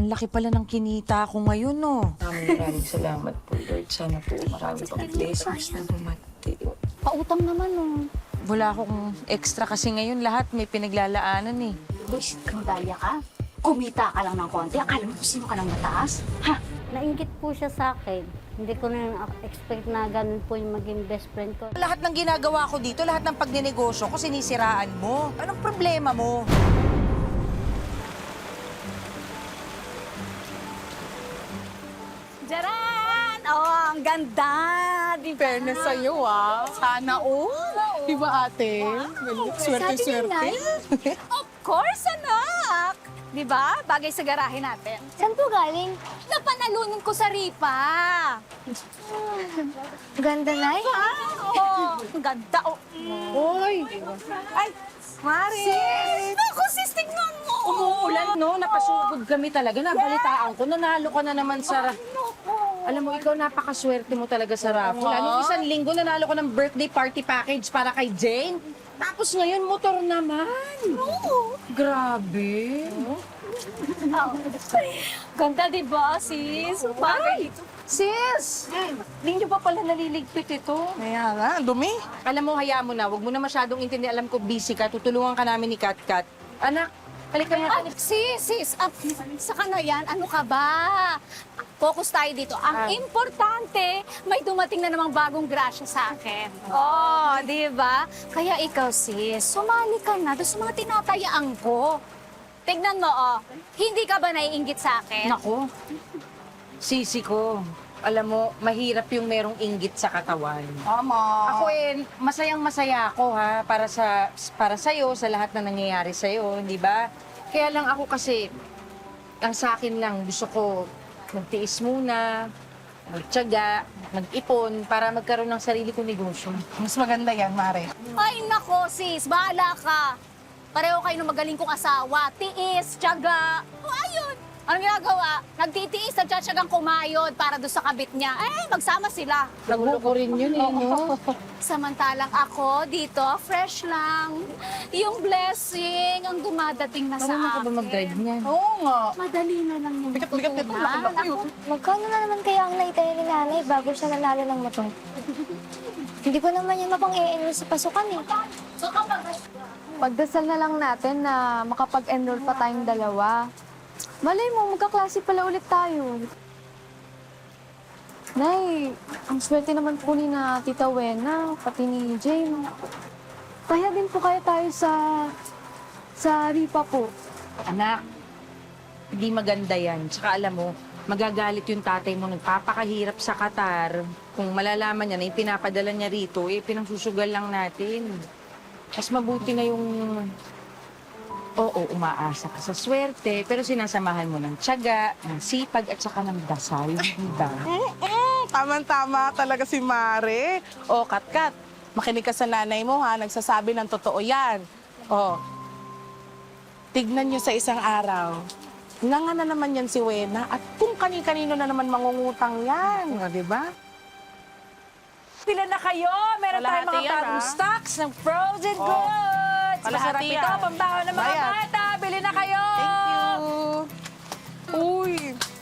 Ang laki pala ng kinita ko ngayon, no? Maraming salamat po, Lord. Sana po marami pang blessings na dumati. Pautang naman, oh. Wala akong extra kasi ngayon lahat may pinaglalaanan eh. Wish, kandaya ka. Kumita ka lang ng konti. Akala mo sino ka ng mataas? Ha? Nainggit po siya sa akin. Hindi ko na expect na ganun po yung maging best friend ko. Lahat ng ginagawa ko dito, lahat ng pagnenegosyo ko, sinisiraan mo. Anong problema mo? Jaran! Oh, ang ganda! Di ba? Fairness sa'yo, ah. Sana all. Di ba, ate? Swerte-swerte. Of course, anak! Di ba? Bagay sa garahe natin. Saan po galing? Napanalunan ko sa ripa. Ganda, Nay. Oo, ang ganda. Oh. Uy! Ay, Mari! Sis! Ako, sis, tingnan mo! Umuulan, no? Napasugod kami talaga. Nabalitaan ko. Nanalo ka na naman sa... Alam mo, ikaw napakaswerte mo talaga sa raffle. Anong isang linggo nanalo ko ng birthday party package para kay Jane? Tapos ngayon, motor naman. Grabe. Ganda, di ba, sis? Bagay dito. Sis! Hindi nyo pa pala naliligpit ito. Kaya nga, dumi. Alam mo, hayaan mo na. Huwag mo na masyadong intindi. Alam ko, busy ka. Tutulungan ka namin ni Kat Kat. Anak, halika nga. Sis, saka na yan, ano ka ba? Focus tayo dito. Ang importante, may dumating na namang bagong grasya sa akin. Oh, di ba? Kaya ikaw, sis, sumali ka na doon sa mga tinatayaan ko. Tignan mo, oh. Hindi ka ba naiinggit sa akin? Nako, sisi ko. Alam mo, mahirap yung merong inggit sa katawan. Tama. Ako masayang masaya ako ha, para sa'yo, sa lahat na nangyayari sa'yo, di ba? Kaya lang ako kasi, ang sa akin lang, gusto ko magtiis muna, magtiyaga, mag-ipon, para magkaroon ng sarili kong negosyo. Mas maganda yan, Mare. Ay, nako, sis. Bahala ka. Pareho kayo ng magaling kong asawa. Tiis, tiyaga. O, ayun. Anong ginagawa? Nagtitiis at tiyagang kumayod para doon sa kabit niya. Eh, magsama sila. Nagulo ko rin yun no? Samantalang ako dito, fresh lang. Yung blessing ang dumadating na sa Marunong ka akin. ba mag-drive niyan? Oo nga. Madali na lang yung Bigat-bigat nito. Laki-laki yun. Magkano na naman kaya ang naitaya ni Nanay bago siya nanalo ng motor? Hindi ko naman yan mapang-e-enroll sa pasukan eh. Pagdasal na lang natin na makapag-enroll pa tayong dalawa. Malay mo, magkaklase pala ulit tayo. Nay, ang swerte naman po ni na Tita Wena, pati ni Jane. Kaya din po kaya tayo sa Ripa po. Anak, hindi maganda yan. Tsaka alam mo, magagalit yung tatay mo, nagpapakahirap sa Qatar. Kung malalaman niya na yung pinapadala niya rito, pinangsusugal lang natin. Mas mabuti na yung... Oo, umaasa ka sa swerte, pero sinasamahan mo ng tiyaga, ng sipag, at saka ng dasal, diba? Tama-tama talaga si Mare. O, Kat-Kat, makinig ka sa nanay mo, ha? Nagsasabi ng totoo yan. O, tignan nyo sa isang araw. Nga na naman yan si Wena, at kung kani-kanino na naman mangungutang yan. O, di ba? Pila na kayo! Meron tayong Kalahati mga yan, bagong ah. stocks ng frozen Oh. goods! Kalahati Masarap ito, yan. pambaho ng mga Bayad. bata! Bili na kayo! Thank you. Uy,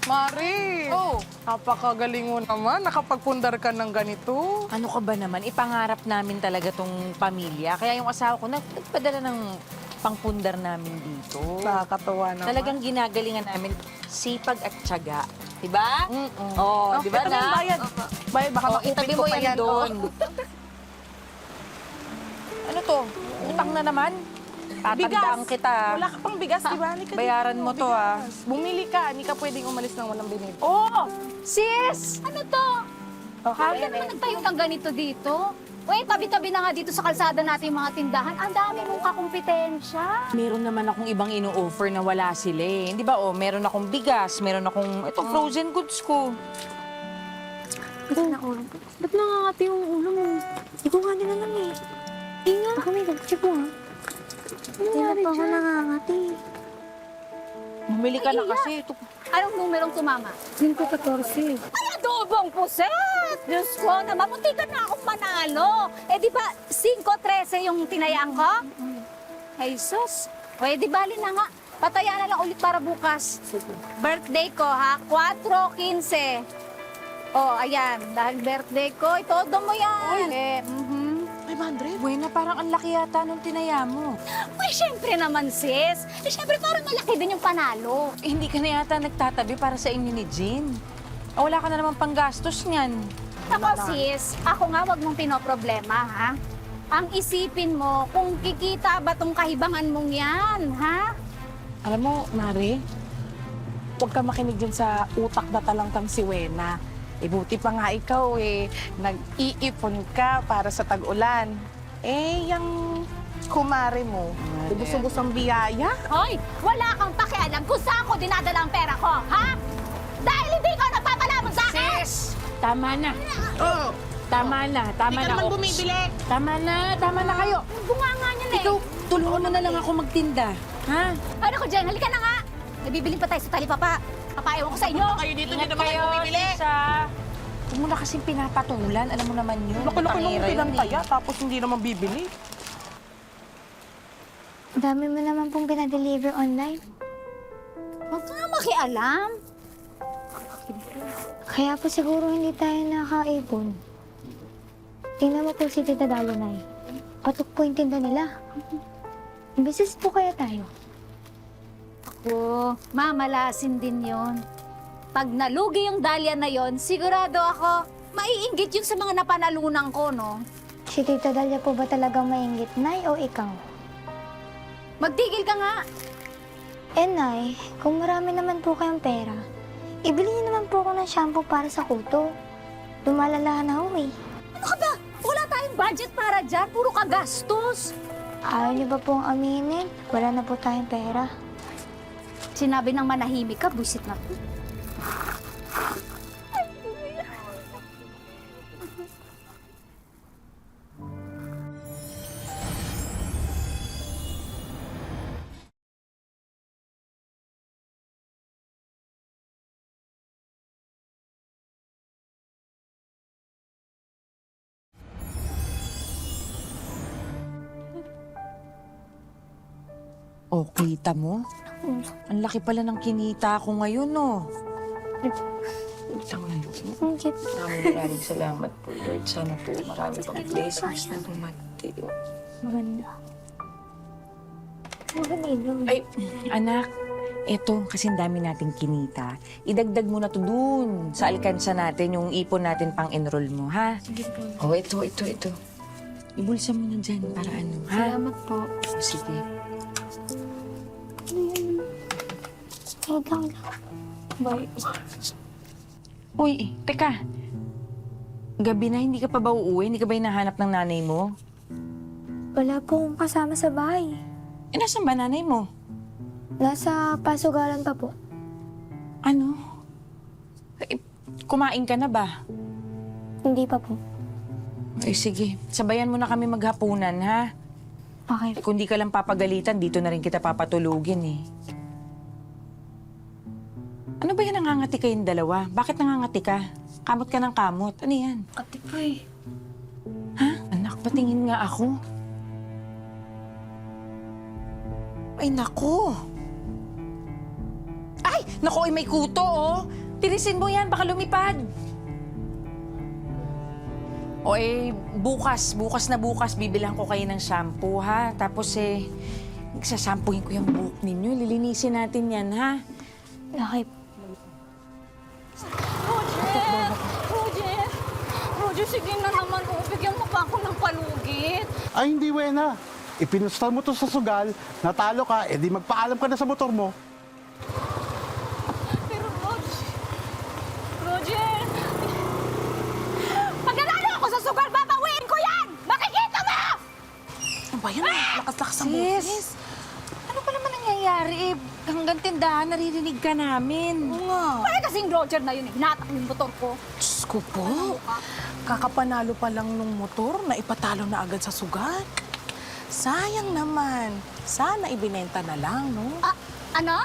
Mare. Oh. Napakagaling mo naman. Nakapagpundar ka ng ganito. Ano ka ba naman? Ipangarap namin talaga tong pamilya. Kaya yung asawa ko nagpadala ng pangpundar namin dito. Nakakatawa naman. Talagang ginagalingan namin sipag at tiyaga. Diba? Mm-mm. Oh, diba ito na? yung bayad. Bayad, baka Oh, makupit itabi ko mo pa yan doon. Oh. Ano to? Utang na naman? Tatandaan kita. Wala ka pang bigas, di ba? Halika Bayaran dito, mo to, ah. bigas. Bumili ka. Hindi ka pwedeng umalis ng walang binili. Oh, sis! Ano to? Kaya naman nagtayo ng ganito dito. Uy, tabi-tabi na nga dito sa kalsada natin yung mga tindahan. Ang dami mong kakumpetensya. Meron naman akong ibang ino-offer na wala sila eh. Di ba? Oh, meron akong bigas, meron akong ito frozen goods ko. Ba't nangangati yung ulo mo? Hindi ko nga nila lang eh. Inga. Baka may check mo ha. Hindi na pa ako nangangati. Bumili ka na kasi. Ito, Anong numerong tumama? 5-14. Ay, adobong puset! Diyos ko, naman, munti ka na akong manalo. Eh, di ba, 5-13 yung tinayaan ko? Ay, sus. O, eh, di bali na nga. Pataya na lang ulit para bukas. Birthday ko, ha? 4:15. Oh, ayan. Dahil birthday ko, itodo mo yan. Eh, 500? Buena, parang ang laki yata nung tinaya mo. Uy, syempre naman, sis. Eh, syempre, parang malaki din yung panalo. Eh, hindi ka na yata nagtatabi para sa inyo ni Jean. O, wala ka na naman panggastos niyan. Ako, sis, ako nga wag mong pinoproblema, ha? Ang isipin mo, kung kikita ba tong kahibangan mong yan, ha? Alam mo, Mare, huwag ka makinig dyan sa utak na talangkang si Wena. Buti pa nga ikaw nag-iipon ka para sa tag-ulan. Yung kumare mo, ubus-ubus ang biyaya. Hoy, wala kang pakialam kung saan ko dinadala ang pera ko, ha? Dahil hindi ko nagpapalamon sa akin! Sis! Tama na. Oo. Tama na. Tama Hindi ka na. naman Oh, bumibili. Tama na kayo. Bunganga niyan eh. Ikaw, tulungan mo na lang ako magtinda. Ha? Ano ko dyan? Halika na nga. Nabibiling pa tayo sa talipapa. Papaewan ko sa inyo. Kayo dito, hindi Ingat naman kayo bumibili. Tisa. Huwag mo na kasing pinapatulan. Alam mo naman yun. Laki-laki nung Pangira yun pinantaya, tapos hindi naman bibili. Dami mo naman pong pinadeliver online. Huwag ka nga makialam. Kaya po siguro hindi tayo nakaipon. Tingnan mo po si Tita Dalanay. Patok po yung tinda nila. Business po kaya tayo. Ako, mamalasin din yon. Pag nalugi yung Dahlia na yon, sigurado ako, maiinggit yung sa mga napanalunan ko, no? Si Tita Dalia po ba talagang maingit, Nay, o ikaw? Magtigil ka nga. Nay, kung marami naman po kayong pera, ibili niyo naman po ako ng shampoo para sa kuto. Lumalala na ako eh. Ano ka ba? Wala tayong budget para dyan. Puro ka gastos. Ayaw niyo ba pong aminin? Wala na po tayong pera. Sinabi ng manahimik ka, buisit na to. O, kita mo? Ang laki pala ng kinita ko ngayon, no? Maraming salamat po, Lord. Sana po marami pang blessings na dumating. Maganda. Maganda. Ay, anak, eto, kasi ang dami nating kinita. Idagdag mo na to dun sa alkansa natin, yung ipon natin pang-enroll mo, ha? Oh, ito. Ibulsa mo na dyan para ano, ha? Salamat po. O, sige. Wait lang. Bye. Uy, teka. Gabi na, hindi ka pa ba uuwi? Hindi ka ba hinahanap ng nanay mo? Wala po akong kasama sa bahay. Eh, nasan ba nanay mo? Nasa pasugalan pa po. Ano? Eh, kumain ka na ba? Hindi pa po. Eh, sige. Sabayan mo na kami maghapunan, ha? Okay. Eh, kung di ka lang papagalitan, dito na rin kita papatulugin, eh. Ano ba yan nangangati kayong dalawa? Bakit nangangati ka? Kamot ka ng kamot. Ano yan? Kati po eh. Ha? Anak, patingin nga ako. Ay, nako. Ay, nako, ay may kuto, oh. Tirisin mo yan, baka lumipad. O bukas na bukas, bibilang ko kayo ng shampoo, ha? Tapos sasampuhin ko yung buhok ninyo. Lilinisin natin yan, ha? Okay. Roger, sige na naman. Bigyan mo pa ako ng palugit. Ay, hindi, Wena. Ipinustal mo to sa sugal, natalo ka, edi magpaalam ka na sa motor mo. Pero Roger, pag nanalo ako sa sugal, babawiin ko yan! Makikita mo! Ano ba yan? Lakas-lakas ang boses. Ano pa naman nangyayari? Hanggang tindahan, naririnig ka namin. Oo nga. Pare kasing Roger na yun, hinatak yung motor ko. Diyos ko po. Kakapanalo pa lang nung motor na ipatalo na agad sa sugat. Sayang naman. Sana ibinenta na lang, no? Ano?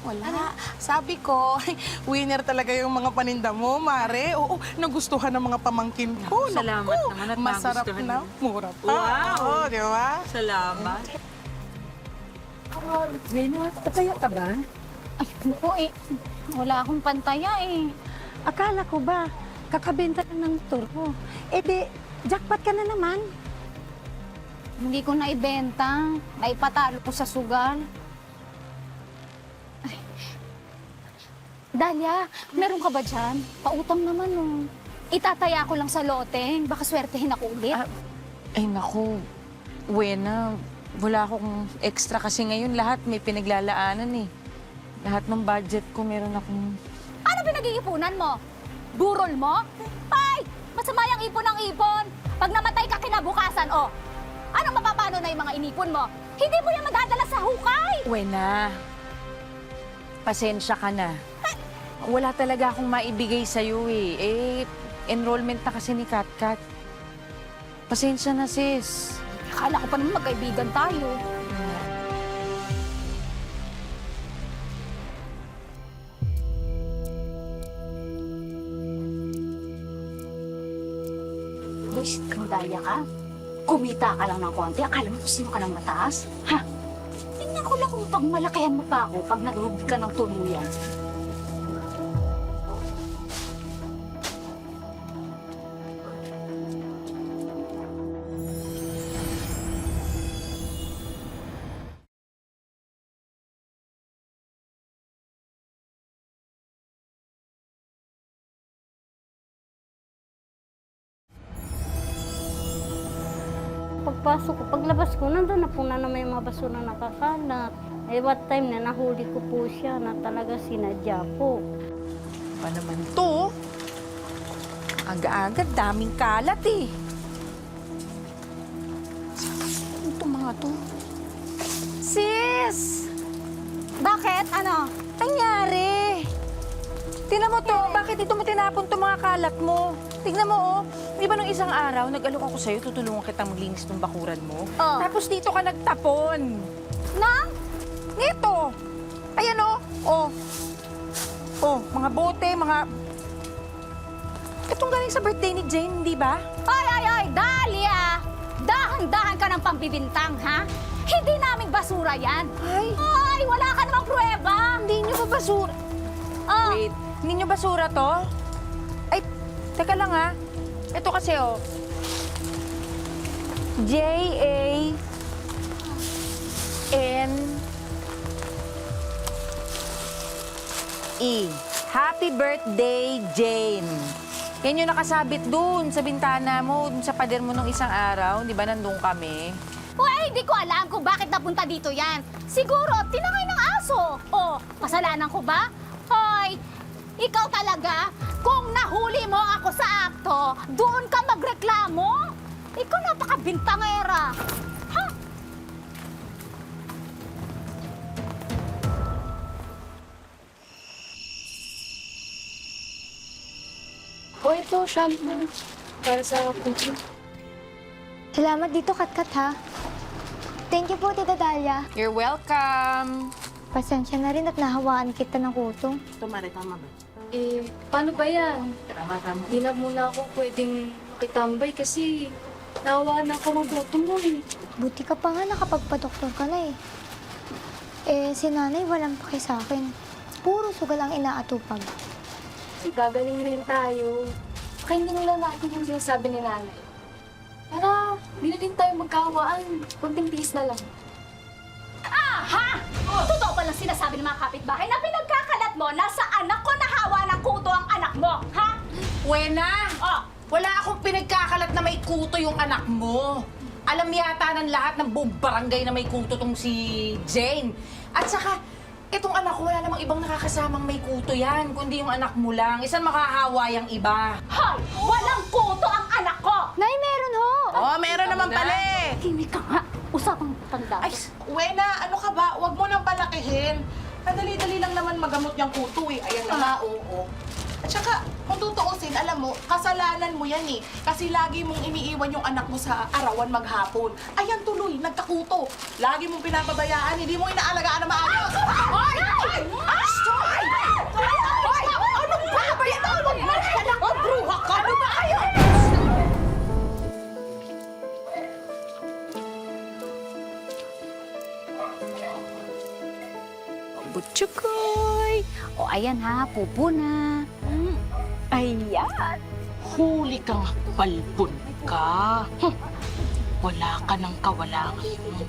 Wala. Sabi ko, winner talaga yung mga paninda mo, Mare. Oo, nagustuhan ng mga pamangkin ko. Salamat Naku, naman at masarap nagustuhan na. mo. Mura pa. Wow. Oo, di ba? Salamat. Rena, pataya ka ba? Ay, naku eh. Wala akong pantaya eh. Akala ko ba, kakabenta lang ng turbo. Eh di, jackpot ka na naman. Hindi ko naibenta. Naipatalo ko sa sugal. Ay. Dalia, meron ka ba dyan? Pautang naman oh. Itataya ko lang sa lote. Baka swertehin ako ulit. Ay, naku. Wena, wala akong extra kasi ngayon lahat may pinaglalaanan eh. Lahat ng budget ko meron akong... Ano pinag-iipunan mo? Burol mo? Ay! Masama yung ipon ng ipon. Pag namatay ka kinabukasan, oh. Ano mapapano na yung mga inipon mo? Hindi mo yan madadala sa hukay! Wena, pasensya ka na. Wala talaga akong maibigay sa'yo eh. Enrollment na kasi ni Katkat. Pasensya na, sis. Akala ko pa naman magkaibigan tayo. Buisit kang daya ka. Kumita ka lang ng konti. Akala mo kung sino ka ng mataas? Ha? Tingnan ko lang kung pagmalakihan mo pa ako pag naglubi ka ng tuluyan. Pagpasok ko, paglabas ko, nandun na po na naman yung mga basura nakakalat. Eh, what time na nahuli ko po siya na talaga sinadya po. Pa naman to? Aga-aga, daming kalat eh. Ano itong mga to? Sis! Bakit? Ano? Nangyari? Tingnan mo to, bakit dito mo tinapon itong mga kalat mo? Tingnan mo, oh. Di ba nung isang araw, nag-alok ako sa'yo, tutulungan kita maglinis ng bakuran mo? Oh. Tapos dito ka nagtapon. Nang? Nito. Ayan, oh. Oh. Oh, mga bote, mga... Itong galing sa birthday ni Jane, di ba? Ay, Dalia! Dahan-dahan ka ng pambibintang, ha? Hindi naming basura yan. Ay, wala ka namang pruweba. Hindi nyo ba basura? Oh, Wait, hindi nyo basura to? Ay, teka lang ha. Ito kasi oh. J-A-N-E. Happy birthday, Jane. Yan yung nakasabit dun sa bintana mo, dun sa pader mo nung isang araw. Di ba nandun kami? hindi ko alam kung bakit napunta dito yan. Siguro, tinangay ng aso. O, kasalanan ko ba? Hoy, ikaw talaga, kung nahuli mo ako sa akto, doon ka magreklamo? Ikaw napakabintangera. Ha? O ito, shampoo. Para sa puso. Salamat dito, Katkat, ha? Thank you po, Tita Dalia. You're welcome. Pasensya na rin at nahawaan kita ng kuto. Eh, paano ba yan? Hindi na muna ako pwedeng makitambay kasi nawawaan ako ng boto mo eh. Buti ka pa nga nakapagpa-doktor ka na eh. Eh, si nanay walang paki sa akin. Puro sugal ang inaatupag. Gagaling rin tayo. Baka hindi nila natin yung sinasabi ni nanay. Para, hindi na din tayo magkawaan. Kunting tiis na lang. Aha! Totoo ba lang sinasabi ng mga kapitbahay na pinagkakalat mo na sa anak ko nahawa ng kuto ang anak mo, ha? Wena! Oh, Wala akong pinagkakalat na may kuto yung anak mo. Alam yata ng lahat ng buong barangay na may kuto tong si Jane. At saka, itong anak ko, wala namang ibang nakakasamang may kuto yan, kundi yung anak mo lang. Isan makahawa yung iba. hoy! Walang kuto ang anak ko! Nay, meron ho! Oh, meron naman pala eh. Kimi ka nga. Usapang tanda. Ay, Wena, ano ka ba? Huwag mo nang palakihin. Madali-dali lang naman magamot yung kuto eh. Ayan na nga, oo. At saka, kung tutuusin, alam mo, kasalanan mo yan eh. Kasi lagi mong iniiwan yung anak mo sa arawan maghapon. Ayan tuloy, nagkakuto. Lagi mong pinapabayaan, hindi mo inaalagaan na maayos. Ay! Ay! Ay! Ay! Ano ba ba yan? Ang bruha ka! Ano ba kayo? ayan ha, pupo na. Ayan. Huli kang balbon ka. Wala ka ng kawala ngayon.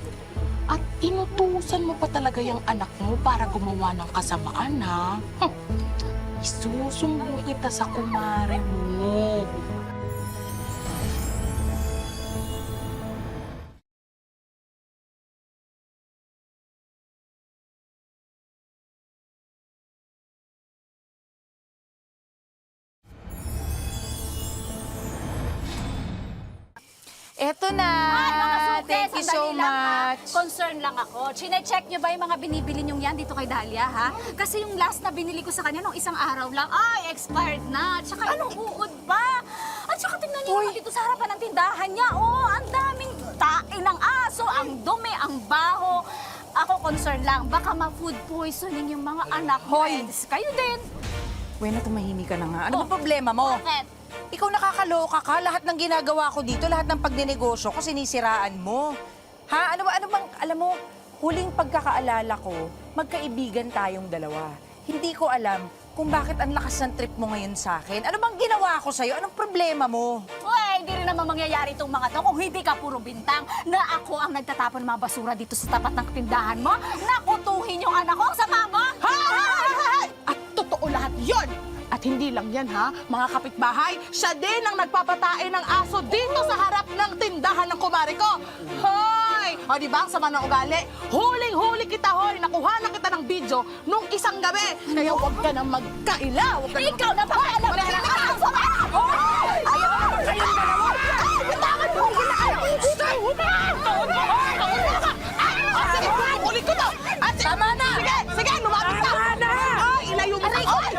At inutusan mo pa talaga yung anak mo para gumawa ng kasamaan, ha? Isusumbong kita sa kumare mo. Eto na! Mga suke, Thank you so sandali lang, ha? much. Concern lang ako. Chine-check niyo ba yung mga binibili niyong yan dito kay Dahlia, ha? Kasi yung last na binili ko sa kanya nung isang araw lang, ay, expired na. Tsaka anong uod pa? At saka tingnan niyo naman dito sa harapan ng tindahan niya. Oh, ang daming tae ng aso, ang dumi, ang baho. Ako concern lang, baka ma-food poisoning yung mga anak ko. Hoy! Kayo din. Bueno, tumahimik ka na nga. Ano ba problema mo? Bakit? Ikaw nakakaloka ka. Lahat ng ginagawa ko dito, lahat ng pagdinegosyo ko, sinisiraan mo. Ha? Ano bang, alam mo, huling pagkakaalala ko, magkaibigan tayong dalawa. Hindi ko alam kung bakit ang lakas ng trip mo ngayon sa akin. Ano bang ginawa ko sa'yo? Anong problema mo? Uy, hindi rin naman mangyayari itong mga to kung hindi ka puro bintang na ako ang nagtatapon ng mga basura dito sa tapat ng tindahan mo. Nakutuhin yung anak ko sa mama. At totoo lahat yon. At hindi lang yan, ha? Mga kapitbahay, siya din ang nagpapatae ng aso dito sa harap ng tindahan ng kumare ko. Hoy! O, di ba ang sama ng ugali? Huling-huli kita, hoy! Nakuha na kita ng video nung isang gabi. Kaya huwag ka na magkaila. Huwag ka na... Ikaw na ba alam na yung aso ka? Ayaw ko naman kayong dalawa! Bitawan mo! Bitawan mo! Sige, huli ko to! Tama na! Sige, sige, lumapit ka! Tama na! Ay, ilayo mo ka! Ay!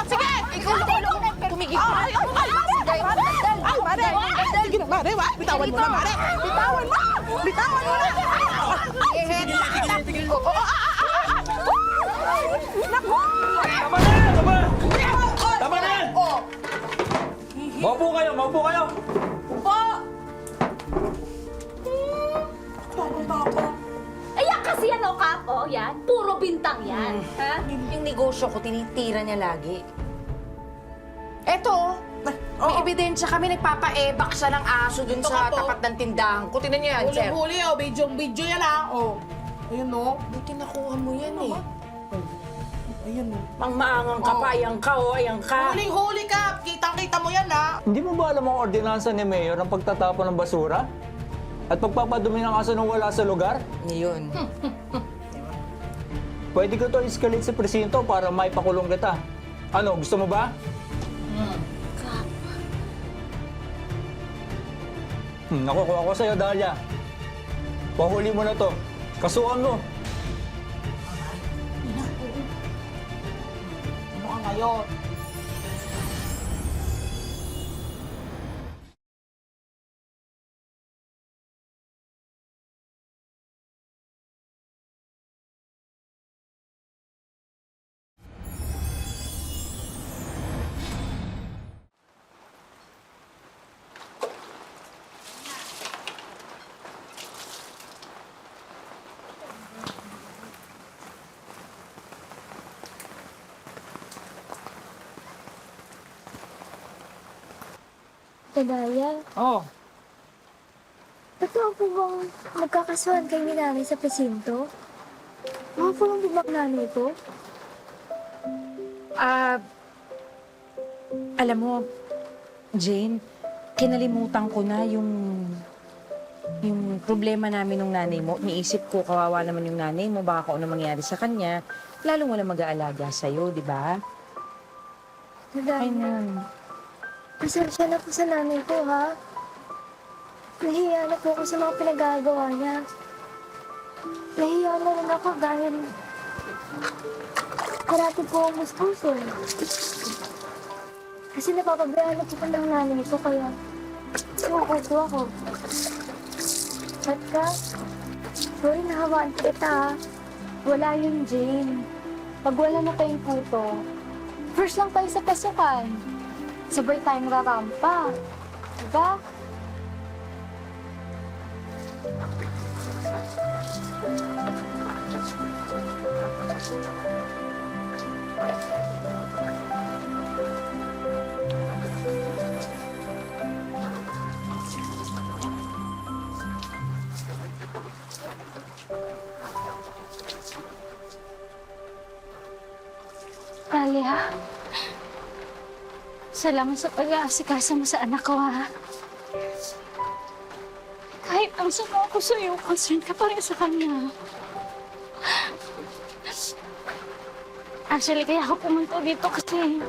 Sige! Ikaw tumigil ka! Ay, mare! Sige na, mare! Bitawan mo na, mare! Bitawan mo! Bitawan mo na! Naku! Tama na yan! Maupo kayo! Maupo kayo! Ayan kasi yan, o Kap. O, yan. Puro bintang yan. Ha? Yung negosyo ko, tinitira niya lagi. Eto, may ebidensya kami, nagpapa-ebak siya ng aso dun Ito sa ka po. tapat ng tindahan ko. Tingnan niyo yan, sir. Huli-huli, oh. Video yan, ha? Oh. Ayun, oh. Buti nakuha mo yan eh. Ayun, oh. Mang maangang ka pa, ayan ka, oh, ayan ka. Huling-huli ka! Kitang-kita mo yan, ha? Hindi mo ba alam ang ordinansa ni Mayor ang pagtatapon ng basura? At pagpapadumi ng aso nang wala sa lugar? Yun. Pwede ko to escalate sa presinto para maipakulong kita. Ano, gusto mo ba? Nakukuha ko sa'yo, Dahlia. Pahuli mo na to. Kasuhan mo. Ano ka ngayon? Dahlia, Oh. totoo po bang magkakasuhan kayo ni nanay sa presinto? Mga po lang bibak nanay ko? Alam mo, Jane, kinalimutan ko na yung problema namin ng nanay mo. Niisip ko, kawawa naman yung nanay mo, baka kung ano mangyari sa kanya, lalong wala mag-aalaga sa'yo, di ba? Dahlia, pasensya na po sa nanay ko, ha? Nahiya na po ako sa mga pinagagawa niya. Nahiya na rin ako dahil karati po ang gusto. Kasi napapabayaan na po ng nanay ko, kaya sumukuto ako. At ka, sorry nahawaan kita, ha? Wala yung Jane. Pag wala na tayong puto, first lang tayo sa pasukan. Sabay tayong rarampa. Diba? Talia, salamat sa pag-aasikasa mo sa anak ko, ha? Kahit ang sama ko sa'yo, concern ka pa rin sa kanya. Actually, kaya ako pumunta dito kasi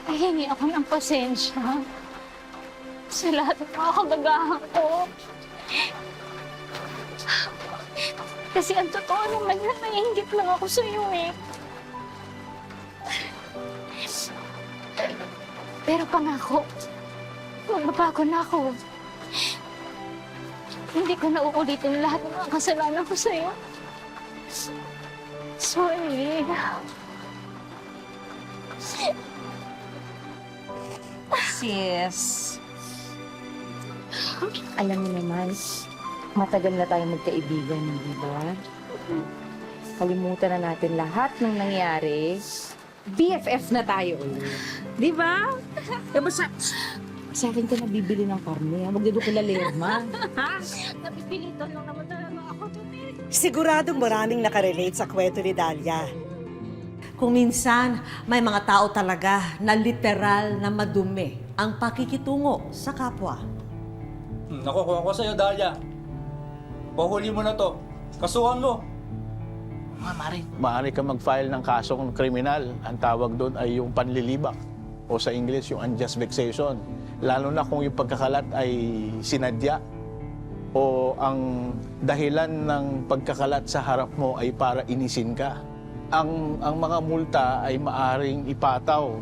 nahingi ako ng pasensya sa lahat ng mga kabagahan ko. Kasi ang totoo naman na naiinggit lang ako sa'yo eh. Pero pangako, magbabago na ako. Hindi ko na uulitin lahat ng mga kasalanan ko sa'yo. Sorry. Sis, alam mo naman, matagal na tayo magkaibigan, di ba? Kalimutan na natin lahat ng nangyari. BFF na tayo ulit. Di ba? Diba sa akin ka nabibili ng karne, ha? Magdado ko lalerma. Ha? Napipilitan lang naman talaga ako to. Siguradong maraming nakarelate sa kwento ni Dalia. Kung minsan, may mga tao talaga na literal na madumi ang pakikitungo sa kapwa. Nakukuha ko sa'yo, Dalia. Pahuli mo na to. Kasuhan mo. Maaari ka mag-file ng kasong kriminal. Ang tawag doon ay yung panlilibak o sa English yung unjust vexation. Lalo na kung yung pagkakalat ay sinadya o ang dahilan ng pagkakalat sa harap mo ay para inisin ka. Ang mga multa ay maaring ipataw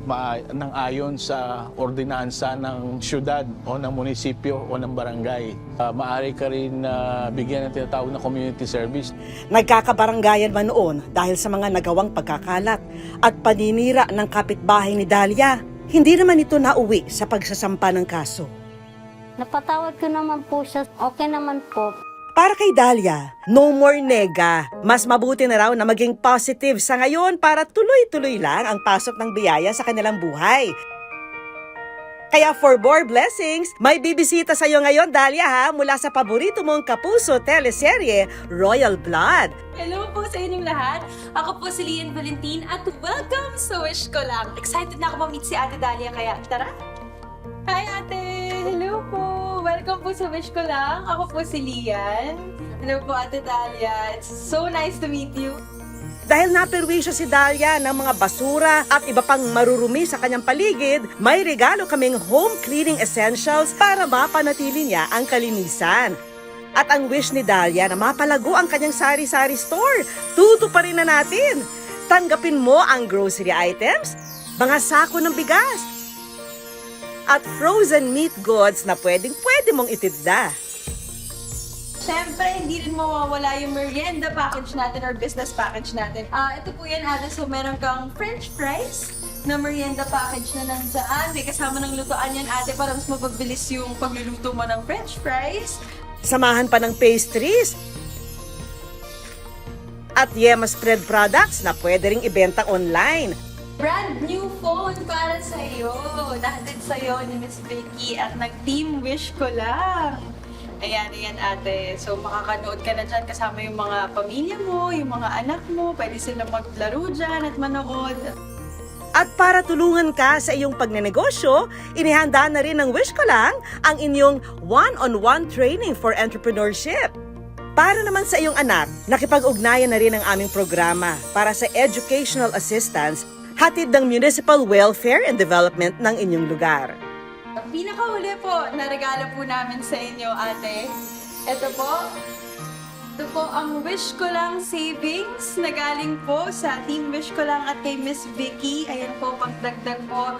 ng ayon sa ordinansa ng syudad o ng munisipyo o ng barangay. Maaari ka rin bigyan ng tinatawag na community service. Nagkakabaranggayan man noon dahil sa mga nagawang pagkakalat at paninira ng kapitbahay ni Dalia. Hindi naman ito nauwi sa pagsasampa ng kaso. Napatawad ko naman po siya. Okay naman po. Para kay Dalia, no more nega. Mas mabuti na raw na maging positive sa ngayon para tuloy-tuloy lang ang pasok ng biyaya sa kanilang buhay. Kaya for more blessings, may bibisita sa iyo ngayon, Dalia, ha, mula sa paborito mong kapuso teleserye, Royal Blood. Hello po sa inyong lahat. Ako po si Lian Valentin at welcome sa Wish Ko Lang. Excited na ako ma-meet si Ate Dalia kaya tara. Hi Ate! Hello po! Welcome po sa Wish Ko Lang. Ako po si Lian. Hello po Ate Dalia. It's so nice to meet you. Dahil naperwisyo si Dalia ng mga basura at iba pang marurumi sa kanyang paligid, may regalo kaming home cleaning essentials para mapanatili niya ang kalinisan. At ang wish ni Dalia na mapalago ang kanyang sari-sari store, tutuparin na natin. Tanggapin mo ang grocery items, mga sako ng bigas, at frozen meat goods na pwedeng-pwede mong itinda. Siyempre, hindi rin mawawala yung merienda package natin or business package natin. Ito po yan, Ate. So, meron kang french fries na merienda package na nandyan. May kasama ng lutoan yan, Ate, para mas mapabilis yung pagluluto mo ng french fries. Samahan pa ng pastries at Yema spread products na pwede ring ibenta online. Brand new phone para sa'yo. Nahatid sa'yo ni Miss Vicky at nag-team Wish Ko Lang. Ayan, Ate. So, makakanood ka na dyan kasama yung mga pamilya mo, yung mga anak mo. Pwede sila maglaro dyan at manood. At para tulungan ka sa iyong pagnenegosyo, inihanda na rin ng Wish Ko Lang ang inyong one-on-one training for entrepreneurship. Para naman sa iyong anak, nakipag-ugnayan na rin ang aming programa para sa educational assistance hatid ng Municipal Welfare and Development ng inyong lugar. Pinakahuli po na regalo po namin sa inyo, Ate. Ito po. Ito po ang Wish Ko Lang Savings na galing po sa Team Wish Ko Lang at kay Miss Vicky. Ayan po, pagdagdag po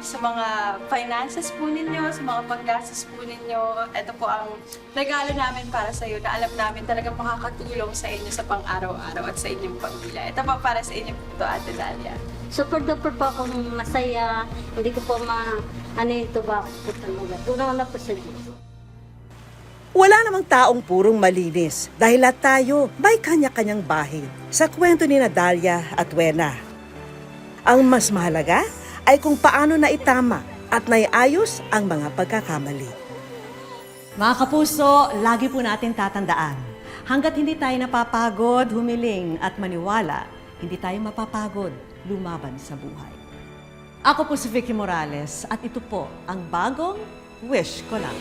sa mga finances po ninyo, sa mga paggastos po ninyo. Ito po ang regalo namin para sa iyo na alam namin talaga makakatulong sa inyo sa pang-araw-araw at sa inyong pamilya. Ito po para sa inyo po, Ate Dalia. Super duper po akong masaya. Hindi ko po ito ba po talaga. Tunaw na po sa Diyos. Wala namang taong purong malinis dahil lahat tayo may kanya-kanyang bahid sa kwento ni Dalia at Wena. Ang mas mahalaga ay kung paano na itama at naiayos ang mga pagkakamali. Mga kapuso, lagi po natin tatandaan, hanggat hindi tayo napapagod, humiling at maniwala, hindi tayo mapapagod lumaban sa buhay. Ako po si Vicky Morales at ito po ang bagong Wish Ko Lang.